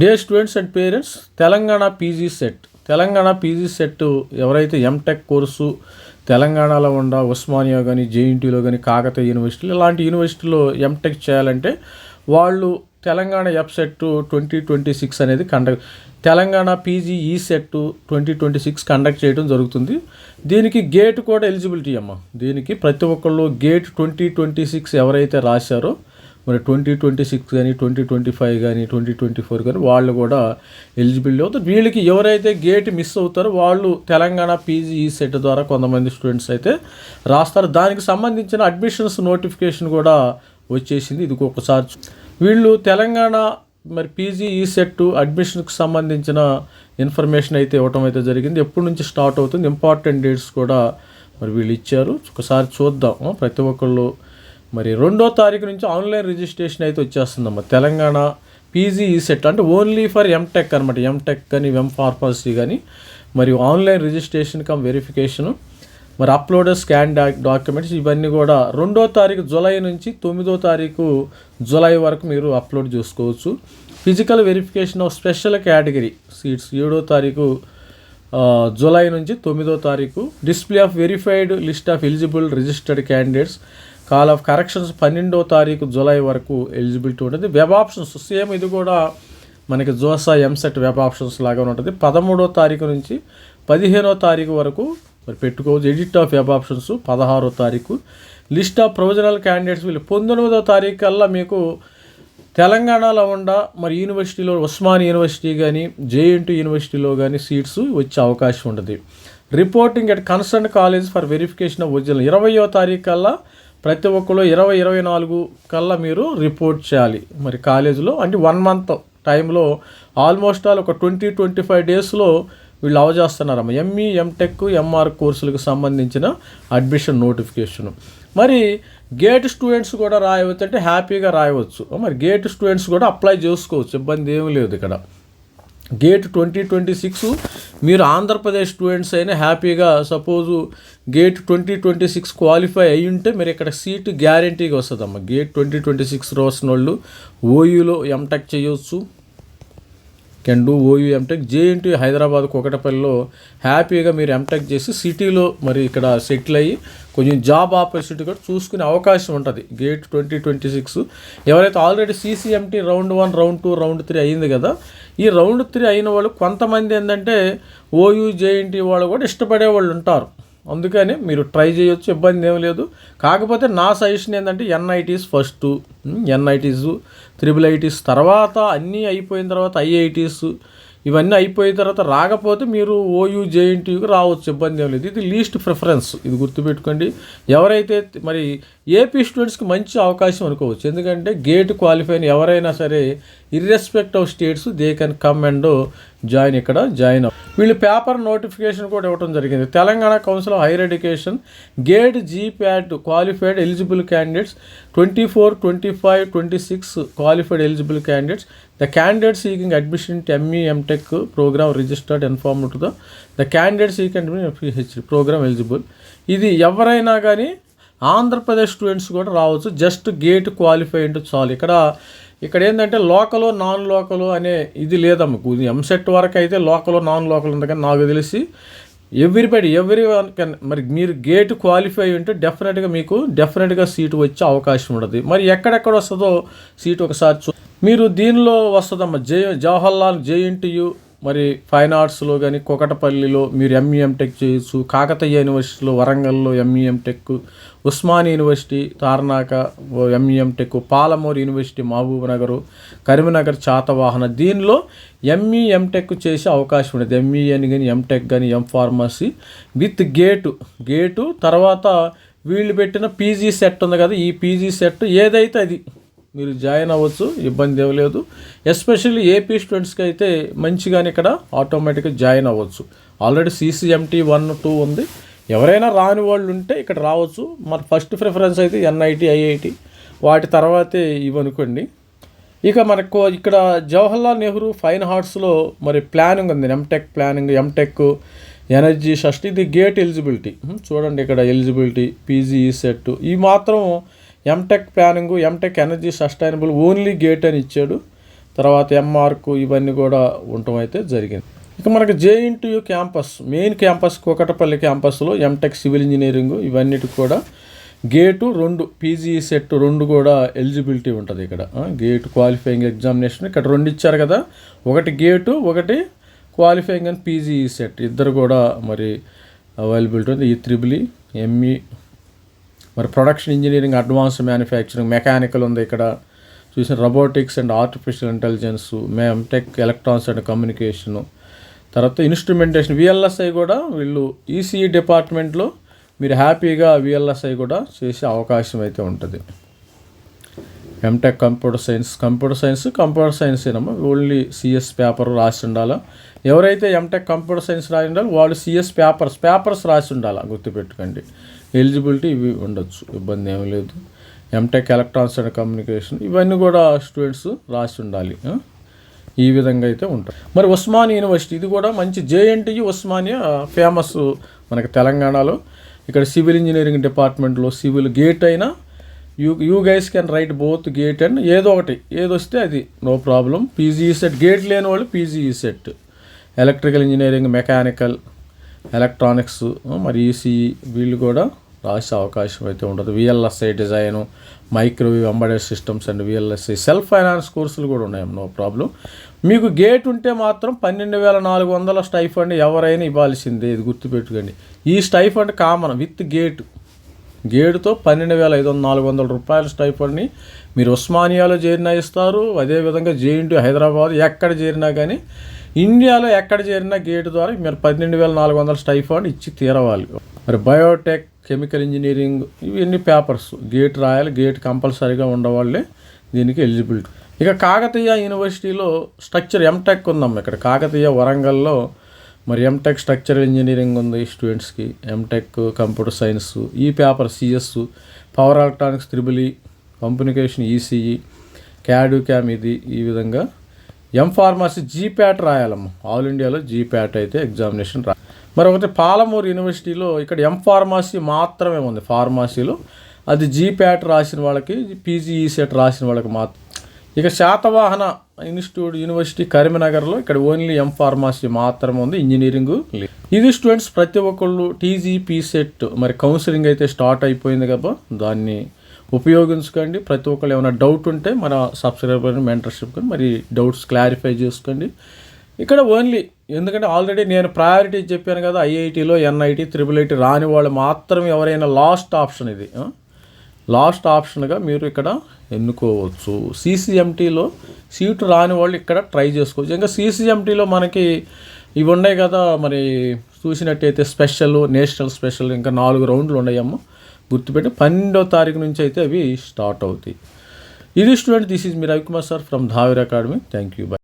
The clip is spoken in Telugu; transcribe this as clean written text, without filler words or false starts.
Dear students and parents, Telangana PG set ఎవరైతే ఎంటెక్ కోర్సు తెలంగాణలో ఉన్న ఉస్మానియా కానీ, జేఎన్టీయూలో కానీ, కాకతీయ యూనివర్సిటీలు ఇలాంటి యూనివర్సిటీలో ఎంటెక్ చేయాలంటే వాళ్ళు తెలంగాణ ఎఫ్సెట్ 2026 అనేది తెలంగాణ పీజీ ఈ సెట్ 2026 కండక్ట్ చేయడం జరుగుతుంది. దీనికి గేట్ కూడా ఎలిజిబిలిటీ అమ్మ. దీనికి ప్రతి ఒక్కళ్ళు గేట్ 2026 ఎవరైతే రాశారో మరి 2026 కానీ, 2025 కానీ, 2024 కానీ వాళ్ళు కూడా ఎలిజిబిలిటీ అవుతారు. వీళ్ళకి ఎవరైతే గేట్ మిస్ అవుతారో వాళ్ళు తెలంగాణ పీజీ ఈ సెట్ ద్వారా కొంతమంది స్టూడెంట్స్ అయితే రాస్తారు. దానికి సంబంధించిన అడ్మిషన్స్ నోటిఫికేషన్ కూడా వచ్చేసింది. ఇది ఒకసారి వీళ్ళు తెలంగాణ మరి పీజీ ఈ సెట్ అడ్మిషన్కి సంబంధించిన ఇన్ఫర్మేషన్ అయితే ఇవ్వటం అయితే జరిగింది. ఎప్పటి నుంచి స్టార్ట్ అవుతుంది, ఇంపార్టెంట్ డేట్స్ కూడా మరి వీళ్ళు ఇచ్చారు. ఒకసారి చూద్దాం. ప్రతి ఒక్కళ్ళు మరి 2వ తారీఖు నుంచి ఆన్లైన్ రిజిస్ట్రేషన్ అయితే వచ్చేస్తుందమ్మా. తెలంగాణ పీజీ ఈ సెట్ అంటే ఓన్లీ ఫర్ ఎంటెక్ అనమాట. ఎంటెక్ కానీ, ఎంఫార్మసీ కానీ మరియు ఆన్లైన్ రిజిస్ట్రేషన్ కమ్ వెరిఫికేషను, మరి అప్లోడ్ స్కాన్ డాక్యుమెంట్స్ ఇవన్నీ కూడా 2వ తారీఖు జూలై నుంచి 9వ తారీఖు జూలై వరకు మీరు అప్లోడ్ చేసుకోవచ్చు. Physical verification of special category seats 7వ తారీఖు జూలై నుంచి 9వ తారీఖు. Display of verified list of eligible registered candidates. Call of corrections 12వ తారీఖు జూలై వరకు ఎలిజిబిలిటీ ఉంటుంది. వెబ్ ఆప్షన్స్ సేమ్ ఇది కూడా మనకి జోసా ఎంసెట్ వెబ్ ఆప్షన్స్ లాగా ఉంటుంది. 13వ తారీఖు నుంచి 15వ తారీఖు వరకు మరి పెట్టుకోవచ్చు. ఎడిట్ ఆఫ్ వెబ్ ఆప్షన్స్ 16వ తారీఖు. లిస్ట్ ఆఫ్ ప్రొవిజనల్ క్యాండిడేట్స్ వీళ్ళు 19వ తారీఖు కల్లా మీకు తెలంగాణలో ఉన్న మరి యూనివర్సిటీలో ఉస్మానియా యూనివర్సిటీ కానీ, జేఎన్టీ యూనివర్సిటీలో కానీ సీట్స్ వచ్చే అవకాశం ఉంటుంది. Reporting at concern college for verification of original 20వ తారీఖు కల్లా ప్రతి ఒక్కరు 2024 కల్లా మీరు రిపోర్ట్ చేయాలి మరి కాలేజీలో. అంటే 1 మంత్ టైంలో ఆల్మోస్ట్ ఆల్ ఒక 20-25 డేస్లో వీళ్ళు అవజేస్తున్నారమ్మ. ఎంఈ, ఎంటెక్, ఎంఆర్ కోర్సులకు సంబంధించిన అడ్మిషన్ నోటిఫికేషను. మరి గేట్ స్టూడెంట్స్ కూడా రాయవచ్చు అంటే హ్యాపీగా రాయవచ్చు. మరి గేట్ స్టూడెంట్స్ కూడా అప్లై చేసుకోవచ్చు, ఇబ్బంది ఏమీ లేదు. ఇక్కడ గేట్ 2026 మీరు ఆంధ్రప్రదేశ్ స్టూడెంట్స్ అయినా హ్యాపీగా సపోజు గేట్ 2026 క్వాలిఫై అయ్యి ఉంటే మీరు ఇక్కడ సీటు గ్యారంటీగా వస్తుందమ్మా. గేట్ 2026 రాసిన వాళ్ళు ఓయూలో ఎంటెక్ చేయవచ్చు. Can do OU MTech. JNT Hyderabad కోకటపల్లిలో హ్యాపీగా మీరు ఎంటెక్ చేసి సిటీలో మరి ఇక్కడ సెటిల్ అయ్యి కొంచెం జాబ్ ఆపర్చునిటీ కూడా చూసుకునే అవకాశం ఉంటుంది. గేట్ 2026 ఎవరైతే ఆల్రెడీ సీసీఎంటీ రౌండ్ 1, రౌండ్ 2, రౌండ్ 3 అయ్యింది కదా, ఈ రౌండ్ 3 అయిన వాళ్ళు కొంతమంది ఏంటంటే ఓయూ, జేఎన్టీ వాళ్ళు కూడా ఇష్టపడే వాళ్ళు ఉంటారు. అందుకని మీరు ట్రై చేయొచ్చు, ఇబ్బంది ఏం లేదు. కాకపోతే నా సజెషన్ ఏంటంటే ఎన్ఐటీస్ ఫస్ట్, ఎన్ఐటీస్, IIITs తర్వాత అన్నీ అయిపోయిన తర్వాత ఐఐటీస్ ఇవన్నీ అయిపోయిన తర్వాత రాకపోతే మీరు ఓయూ, జేఎన్టీయూకి రావచ్చు, ఇబ్బంది ఏం లేదు. ఇది లీస్ట్ ప్రిఫరెన్స్, ఇది గుర్తుపెట్టుకోండి. ఎవరైతే మరి ఏపీ స్టూడెంట్స్కి మంచి అవకాశం అనుకోవచ్చు. ఎందుకంటే గేట్ క్వాలిఫై అయిన ఎవరైనా సరే irrespective of states they can come and join అవ్వ. వీళ్ళు పేపర్ నోటిఫికేషన్ కూడా ఇవ్వడం జరిగింది. Telangana council of higher education GATE GPAT qualified eligible candidates 24, 25, 26 qualified eligible candidates. The candidate seeking admission to ME, MTech program registered informed to the candidate seeking admission PhD program eligible. ఇది ఎవరైనా కానీ ఆంధ్రప్రదేశ్ స్టూడెంట్స్ కూడా రావచ్చు. జస్ట్ గేట్ క్వాలిఫై అంటే చాలు. ఇక్కడ ఏంటంటే లోకల్, నాన్ లోకల్ అనే ఇది లేదమ్మా. ఎంసెట్ వరకు అయితే లోకల్, నాన్ లోకల్ ఉంది. కానీ నాకు తెలిసి ఎవ్రీ వన్ కెన్. మరి మీరు గేట్ క్వాలిఫై ఉంటే డెఫినెట్గా సీటు వచ్చే అవకాశం ఉంటుంది. మరి ఎక్కడెక్కడ వస్తుందో సీటు ఒకసారి మీరు దీనిలో వస్తుందమ్మా. జవహర్లాల్, జేఎన్టీయూ, మరి ఫైన్ ఆర్ట్స్లో కానీ కోకటపల్లిలో మీరు ఎంఈ, ఎంటెక్ చేయొచ్చు. కాకతీయ యూనివర్సిటీలో వరంగల్లో ME, MTech, Osmania university Tarnaka ME, MTech, Palamuru university Mahabubnagar, Karimnagar Satavahana దీనిలో ఎంఈ, ఎంటెక్ చేసే అవకాశం ఉండదు. ఎంఈ అని కానీ, ఎంటెక్ కానీ, ఎంఫార్మసీ విత్ గేటు తర్వాత వీళ్ళు పెట్టిన పీజీ సెట్ ఉంది కదా, ఈ పీజీ సెట్ ఏదైతే అది మీరు జాయిన్ అవ్వచ్చు, ఇబ్బంది ఏం లేదు. ఎస్పెషల్లీ ఏపీ స్టూడెంట్స్కి అయితే మంచిగానే ఇక్కడ ఆటోమేటిక్గా జాయిన్ అవ్వచ్చు. ఆల్రెడీ సీసీఎంటీ 1, 2 ఉంది. ఎవరైనా రాని వాళ్ళు ఉంటే ఇక్కడ రావచ్చు. మరి ఫస్ట్ ప్రిఫరెన్స్ అయితే ఎన్ఐటీ, ఐఐటి, వాటి తర్వాతే ఇవనుకోండి. ఇక మనకు ఇక్కడ జవహర్లాల్ నెహ్రూ ఫైన్ ఆర్ట్స్లో మరి ప్లానింగ్ ఉంది. ఎంటెక్ ఎనర్జీ షస్ట్. ఇది గేట్ ఎలిజిబిలిటీ చూడండి. ఇక్కడ ఎలిజిబిలిటీ పీజీ సెట్ ఈ మాత్రం MTech planning, MTech energy sustainable only gate అని ఇచ్చాడు. తర్వాత ఎంఆర్కు ఇవన్నీ కూడా ఉండటం అయితే జరిగింది. ఇక మనకి JNTU campus, main campus Kukatpally క్యాంపస్లో ఎంటెక్ సివిల్ ఇంజనీరింగ్ ఇవన్నిటికి కూడా గేటు 2 పీజీఈ సెట్ 2 కూడా ఎలిజిబిలిటీ ఉంటుంది. ఇక్కడ గేట్ క్వాలిఫైయింగ్ ఎగ్జామినేషన్ ఇక్కడ 2 ఇచ్చారు కదా, ఒకటి గేటు ఒకటి క్వాలిఫైయింగ్ అండ్ పీజీఈ సెట్ ఇద్దరు కూడా మరి అవైలబిలిటీ ఉంది. ఈ ఎంఈ మరి production engineering, advance manufacturing, mechanical ఉంది. ఇక్కడ చూసిన robotics and artificial intelligence, MTech electronics and communication, తర్వాత ఇన్స్ట్రుమెంటేషన్ విఎల్ఎస్ఐ కూడా వీళ్ళు ఈసీఈ డిపార్ట్మెంట్లో మీరు హ్యాపీగా విఎల్ఎస్ఐ కూడా చేసే అవకాశం అయితే ఉంటుంది. ఎంటెక్ కంప్యూటర్ సైన్స్ ఏనమ్మా, ఓన్లీ సిఎస్ పేపర్ రాసి ఉండాలా. ఎవరైతే ఎంటెక్ కంప్యూటర్ సైన్స్ రాసి ఉండాలో వాళ్ళు సిఎస్ పేపర్స్ రాసి ఉండాలా, గుర్తుపెట్టుకోండి. ఎలిజిబిలిటీ ఇవి ఉండొచ్చు, ఇబ్బంది ఏమీ లేదు. ఎంటెక్ ఎలక్ట్రానిక్స్ అండ్ కమ్యూనికేషన్ ఇవన్నీ కూడా స్టూడెంట్స్ రాసి ఉండాలి. ఈ విధంగా అయితే ఉంటాయి. మరి ఉస్మానియా యూనివర్సిటీ ఇది కూడా మంచి జేఎన్టీయూ ఉస్మానియా ఫేమస్ మనకి తెలంగాణలో. ఇక్కడ సివిల్ ఇంజనీరింగ్ డిపార్ట్మెంట్లో సివిల్ గేట్ అయినా you guys can write both gate and ఏదో ఒకటి ఏదొస్తే అది no problem. PGE CET gate లేని వాళ్ళు PGE CET, electrical engineering, mechanical, electronics మరి ఈసీఈ వీళ్ళు కూడా రాసే అవకాశం అయితే ఉంటుంది. VLSI design, microwave embedded systems and VLSI self finance కోర్సులు కూడా ఉన్నాయి, నో ప్రాబ్లం. మీకు గేట్ ఉంటే మాత్రం 12,400 స్టైఫండ్ ఎవరైనా ఇవ్వాల్సిందే, ఇది గుర్తుపెట్టుకోండి. ఈ స్టైఫండ్ కామన్ విత్ గేటుతో 12,400 రూపాయల స్టైఫండ్ని మీరు ఉస్మానియాలో చేరినా ఇస్తారు. అదేవిధంగా జేఎన్టీయూ హైదరాబాద్ ఎక్కడ చేరినా కానీ, ఇండియాలో ఎక్కడ చేరినా గేటు ద్వారా మీరు 12,400 స్టైఫండ్ ఇచ్చి తీరవాలి. మరి బయోటెక్, కెమికల్ ఇంజనీరింగ్ ఇవన్నీ పేపర్స్ గేట్ రాయాలి. గేట్ కంపల్సరీగా ఉండవాళ్ళే దీనికి ఎలిజిబిలిటీ. ఇక కాకతీయ యూనివర్సిటీలో స్ట్రక్చర్ ఎంటెక్ ఉందమ్మా. ఇక్కడ కాకతీయ వరంగల్లో మరి ఎంటెక్ స్ట్రక్చరల్ ఇంజనీరింగ్ ఉంది స్టూడెంట్స్కి, ఎంటెక్ కంప్యూటర్ సైన్స్ ఈ paper CS, power electronics triple E, communication ECE, cam ఇది ఈ విధంగా. ఫార్మసీ జీప్యాట్ రాయాలమ్మా, ఆల్ ఇండియాలో జీప్యాట్ అయితే ఎగ్జామినేషన్ మరి ఒకటి పాలమూరు యూనివర్సిటీలో ఇక్కడ ఫార్మసీ మాత్రమే ఉంది ఫార్మసీలో, అది జీప్యాట్ రాసిన వాళ్ళకి, పీజీఈ సెట్ రాసిన వాళ్ళకి మాత్రం. ఇక శాతవాహన యూనివర్సిటీ కరీంనగర్లో ఇక్కడ ఓన్లీ ఫార్మసీ మాత్రమే ఉంది, ఇంజనీరింగ్ లేదు. ఇది స్టూడెంట్స్ ప్రతి ఒక్కళ్ళు టీజీపీ సెట్ మరి కౌన్సిలింగ్ అయితే స్టార్ట్ అయిపోయింది కదా, దాన్ని ఉపయోగించుకోండి. ప్రతి ఒక్కళ్ళు ఏమైనా డౌట్ ఉంటే మన సబ్స్క్రైబర్ మెంటర్షిప్ కానీ మరి డౌట్స్ క్లారిఫై చేసుకోండి. ఇక్కడ ఓన్లీ ఎందుకంటే ఆల్రెడీ నేను ప్రయారిటీ చెప్పాను కదా, ఐఐటీలో ఎన్ఐటీ IIIT రాని వాళ్ళు మాత్రం ఎవరైనా లాస్ట్ ఆప్షన్ ఇది, లాస్ట్ ఆప్షన్గా మీరు ఇక్కడ ఎన్నుకోవచ్చు. CCMTలో సీటు రాని వాళ్ళు ఇక్కడ ట్రై చేసుకోవచ్చు. ఇంకా CCMTలో మనకి ఇవి ఉన్నాయి కదా, మరి చూసినట్టయితే స్పెషల్, నేషనల్ స్పెషల్ ఇంకా 4 రౌండ్లు ఉన్నాయమ్మా, గుర్తుపెట్టి 12వ తారీఖు నుంచి అయితే అవి స్టార్ట్ అవుతాయి. ఇది student, this is me Ravikumar sir from Dhavir academy. Thank you, by.